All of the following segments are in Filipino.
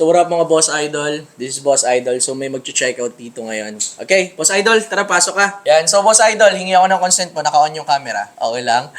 So what up mga Boss Idol? This is Boss Idol. So may mag-check out dito ngayon. Okay, Boss Idol, tara pasok ka. Yan, so Boss Idol, hingi ako ng consent mo, naka-on yung camera. Okay lang?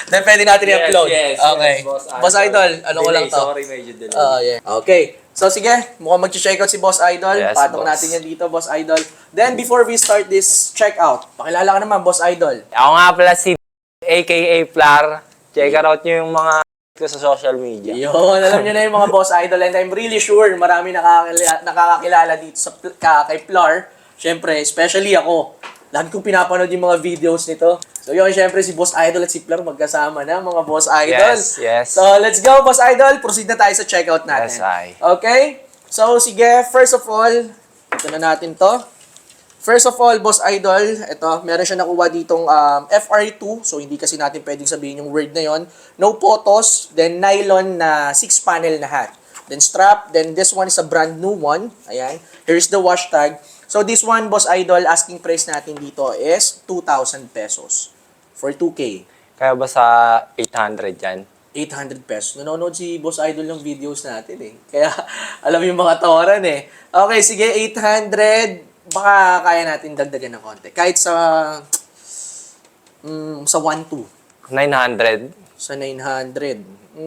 Then pwede natin i-upload. Okay. Boss Idol, ano ko lang to? Sorry, medyo delay. Yeah. Okay. So sige, mukhang mag-check out si Boss Idol. Yes, Patong boss. natin yan dito, Boss Idol. Then before we start this check out, pakilala ka naman, Boss Idol. Ako nga pala si aka Flar. Check out nyo yung mga ko sa social media. Yun, alam nyo na yung mga Boss Idol and I'm really sure marami nakakakilala dito sa kay Flar. Siyempre, especially ako. Lagi kong pinapanood yung mga videos nito. So yun, siyempre si Boss Idol at si Flar magkasama na mga Boss Idol. Yes. So let's go, Boss Idol. Proceed na tayo sa checkout natin. Yes, I. Okay? So sige, first of all, ito na natin to. First of all, Boss Idol, ito, meron siya nakuha ditong FR2. So, hindi kasi natin pwedeng sabihin yung word na yon. No photos, then nylon na 6-panel na hat. Then strap, then this one is a brand new one. Ayan. Here's the wash tag. So, this one, Boss Idol, asking price natin dito is 2,000 pesos for 2K. Kaya ba sa 800 yan? 800 pesos. Nanonood si Boss Idol ng videos natin eh. Kaya, alam yung mga tawaran eh. Okay, sige, 800. Baka kaya natin dagdagan ng konti. Kahit sa 1.2. 900? Sa 900.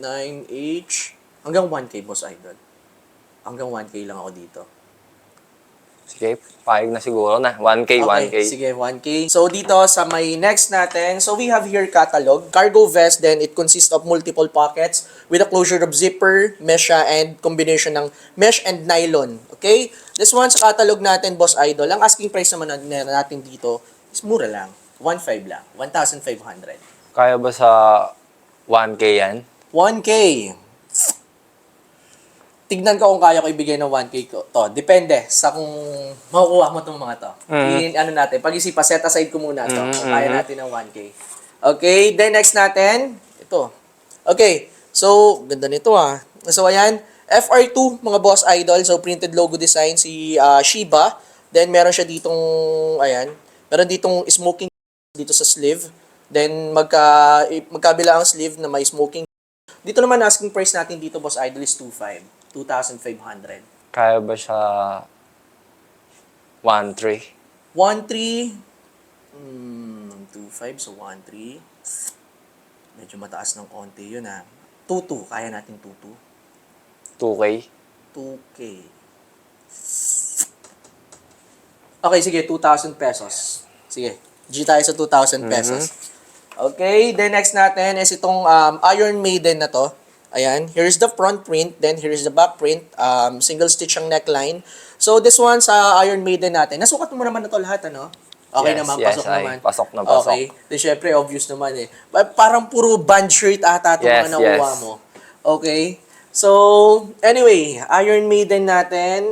9H. Hanggang 1K, Boss Idol. Hanggang 1K lang ako dito. Sige, payag na siguro na. 1K, Okay, 1K. sige, 1K. So, dito sa may next natin, so we have here catalog. Cargo vest, then it consists of multiple pockets with a closure of zipper, mesh and combination ng mesh and nylon. Okay? This one sa catalog natin, Boss Idol, ang asking price naman natin dito is mura lang. 1.5 lang. 1,500. Kaya ba sa 1K yan? 1K. Tignan ko kung kaya ko ibigay ng 1K ko. To, depende sa kung makukuha mo itong mga to. Ano natin, pag-isipa, set aside ko muna to. Kung kaya natin ng 1K. Okay, then next natin, ito. Okay, so, ganda nito ah. So, ayan, FR2, mga Boss Idol. So, printed logo design, si Shiba. Then, meron siya ditong, ayan, meron ditong smoking dito sa sleeve. Then, magkabila ang sleeve na may smoking. Dito naman, asking price natin dito, Boss Idol, is 2,500. Kaya ba siya 1.3? 1.3. 2.5 so 1.3. Medyo mataas ng konti yun ah. 2.2. Kaya natin 2.2. 2K? 2K. Okay, sige. 2,000 pesos. Sige. G tayo sa 2,000 pesos. Okay, then next natin is itong Iron Maiden na to. Ayan, here's the front print, then here's the back print, single stitch ang neckline. So this one sa Iron Maiden natin, nasukat mo naman na to lahat, ano? Okay Yes, naman, yes, pasok ay, naman. pasok na pasok. Okay, then syempre obvious naman eh. Parang puro band shirt ata itong Yes, mga nakuha yes. mo. Okay, so anyway, Iron Maiden natin,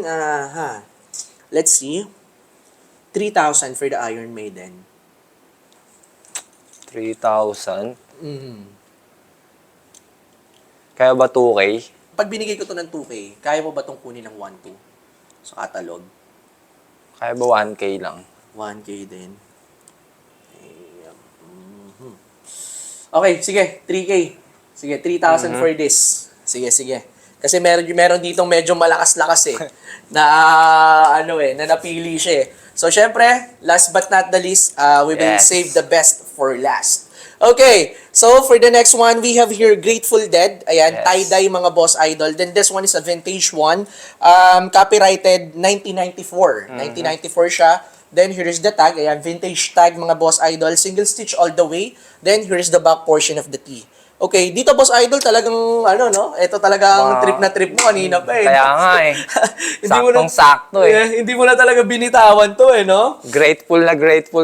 let's see, 3,000 for the Iron Maiden. 3,000? Kaya ba 2K? Pag binigay ko to ng 2K, kaya mo ba itong kunin ng 1.2 sa catalog? Kaya ba 1K lang? 1K din. Okay, sige, 3K. Sige, 3,000 for this. Sige, sige. Kasi meron ditong medyo malakas-lakas eh. Na na napili siya eh. So, syempre, last but not the least, we will Yes. save the best for last. Okay, so for the next one, we have here Grateful Dead. Ayan, Yes. tie-dye mga Boss Idol. Then this one is a vintage one. Copyrighted 1994. 1994 siya. Then here is the tag. Ayan, vintage tag mga Boss Idol. Single stitch all the way. Then here is the back portion of the tee. Okay, dito Boss Idol talagang ito talagang trip na trip mo kanina pa eh. Kaya nga eh. Saktong-sakto eh. Yeah, hindi mo na talaga binitawan to eh, no? Grateful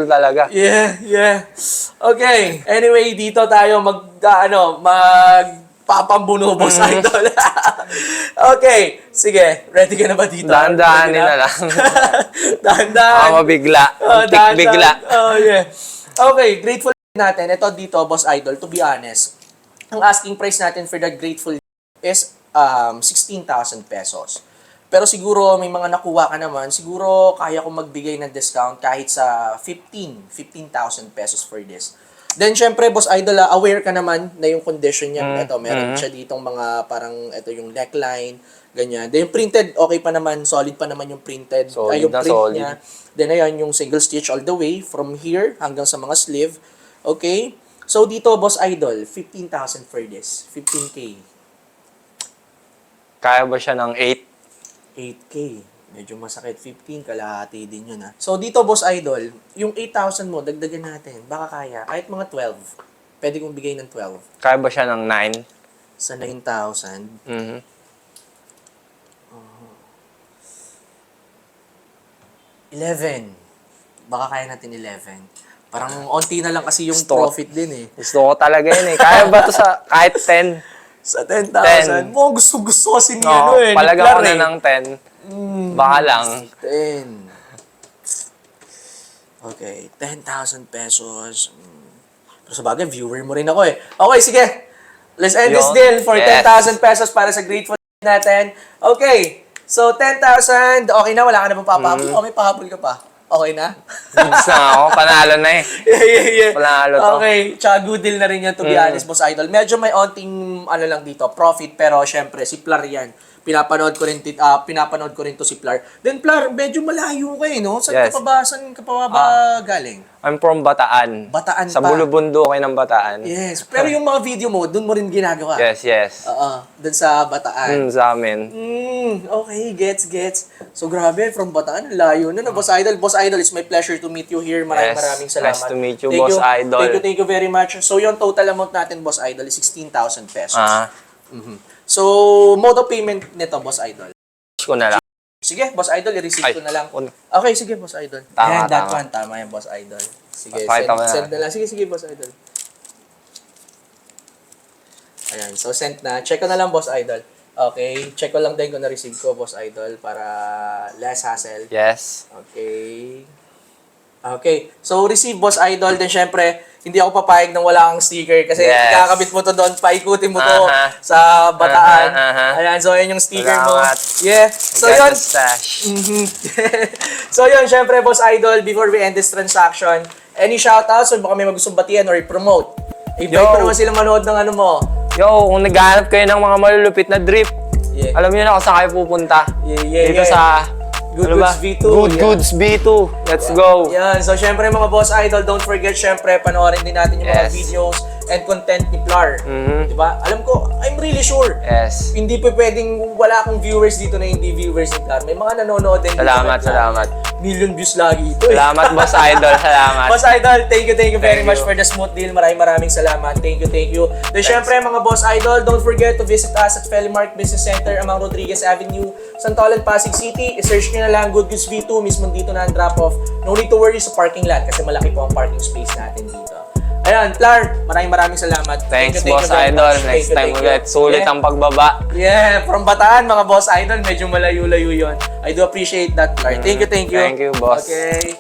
talaga. Yeah, yeah. Okay. Anyway, dito tayo magpapambuno, Boss Idol. Okay. Sige. Ready ka na ba dito? Dahan-dahanin na lang. Dahan-dahan. Mabigla. Dahan-dahan. Bigla. Oh, yeah. Okay. Grateful natin. Ito dito, Boss Idol, to be honest, ang asking price natin for the Grateful is 16,000 pesos. Pero siguro may mga nakuha ka naman, siguro kaya ko magbigay ng discount kahit sa 15,000 pesos for this. Then, syempre, Boss Idol, aware ka naman na yung condition niya. Ito, meron siya ditong mga parang, ito yung neckline, ganyan. Then, yung printed, okay pa naman, solid pa naman yung printed. Solid yung na print solid. niya. Then, ayan, yung single stitch all the way from here hanggang sa mga sleeve. Okay? So, dito, Boss Idol, 15,000 for this. 15K. Kaya ba siya ng 8? 8K. Medyo masakit. 15, kalahati din yun, ha. So, dito, Boss Idol, yung 8,000 mo, dagdagan natin. Baka kaya. Kahit mga 12. Pwede kong bigay ng 12. Kaya ba siya ng 9? Sa 9,000. Mhm. 11. Baka kaya natin 11. Parang onti na lang kasi yung Gusto ko- profit din, eh. Gusto ko talaga yun eh. Kaya ba to sa kahit 10? Sa 10,000. Mo, gusto kasi ni No, ni palaga ko Clar, na ng 10. Baka lang. 10. Okay, 10,000 pesos. Pero sa bagay, viewer mo rin ako eh. Okay, sige. Let's end this Yun. deal for Yes. 10,000 pesos para sa grateful natin. Okay, so 10,000. Okay na, wala ka na bang papahabol? O, may pahabol ka pa. Okay na? Goods na ako. Panalo na eh. Yeah. Panalo to. Okay, tsaka good deal na rin yan to be honest, Boss Idol. Medyo may onting, ano lang dito, profit, pero syempre, si Plar yan. Pinapanood ko rin to si Plar. Then Plar, medyo malayo ka eh, no? Yes. Saan ka pa ba galing? I'm from Bataan. Bataan Sa pa. Bulubundo kayo ng Bataan. Yes. Pero yung mga video mo, dun mo rin ginagawa. Yes. Oo, dun sa Bataan. Sa amin. Okay, gets. So grabe, from Bataan, ang layo na Boss Idol. Boss Idol, it's my pleasure to meet you here. Maraming Yes, salamat. nice to meet you, Boss Idol. Thank you very much. So yung total amount natin, Boss Idol, is 16,000 pesos. So, mode of payment nito, Boss Idol. Ko na lang. Sige, Boss Idol, i-receive ko na lang. un- Okay, sige, Boss Idol. Tama, That tama. one, tama yan, Boss Idol. Sige, Pakita mo na. send na lang. Sige, Boss Idol. Ayan, so send na. Check ko na lang, Boss Idol. Okay, check ko lang din kung na-receive ko, Boss Idol, para less hassle. Yes. Okay, so receive, Boss Idol. Then syempre, hindi ako papayag nang wala kang sticker kasi Yes. kakabit mo to doon, paikutin mo to Aha. sa Bataan. Aha. Ayan, so ayan yung sticker Salamat. mo. Yeah, so Got yun. the stash. So yun, syempre, Boss Idol, before we end this transaction, any shoutouts or baka may magustong batian or i-promote? I-invite Yo. ko naman sila manood ng ano mo. Yo, kung naghahanap kayo ng mga malulupit na drip, Yeah. alam niyo na kung saan kayo pupunta. Yeah. Dito sa Good ano ba? Goods V2. Good Yeah. Goods V2. Let's go. Yan, so syempre mga Boss Idol, don't forget syempre panoorin din natin yung mga Yes. videos and content ni Plar. Mhm. Diba? Alam ko, I'm really sure. Yes. Hindi pa pwedeng wala akong viewers dito na hindi viewers ni Plar. May mga nanonood din. dito Salamat, na- salamat. Million views lagi ito eh. Salamat, Boss Idol. Salamat. Boss Idol, thank you very Thank much you. for the smooth deal. Maraming salamat. Thank you. Then syempre mga Boss Idol, don't forget to visit us at Felimark Business Center, Amang Rodriguez Avenue, Santolan, Pasig City. I-search nyo na lang Good Goods V2, mismo dito na ang drop-off. No need to worry sa parking lot kasi malaki po ang parking space natin dito. Ayan, Plar, maraming salamat. Thanks, Thank you Boss very Idol. much. Next Thank time you. ulit. Sulit Yeah. ang pagbaba. Yeah, from Bataan, mga Boss Idol, medyo malayo-layo yon. I do appreciate that, Plar. Thank you. Thank you, boss. Okay.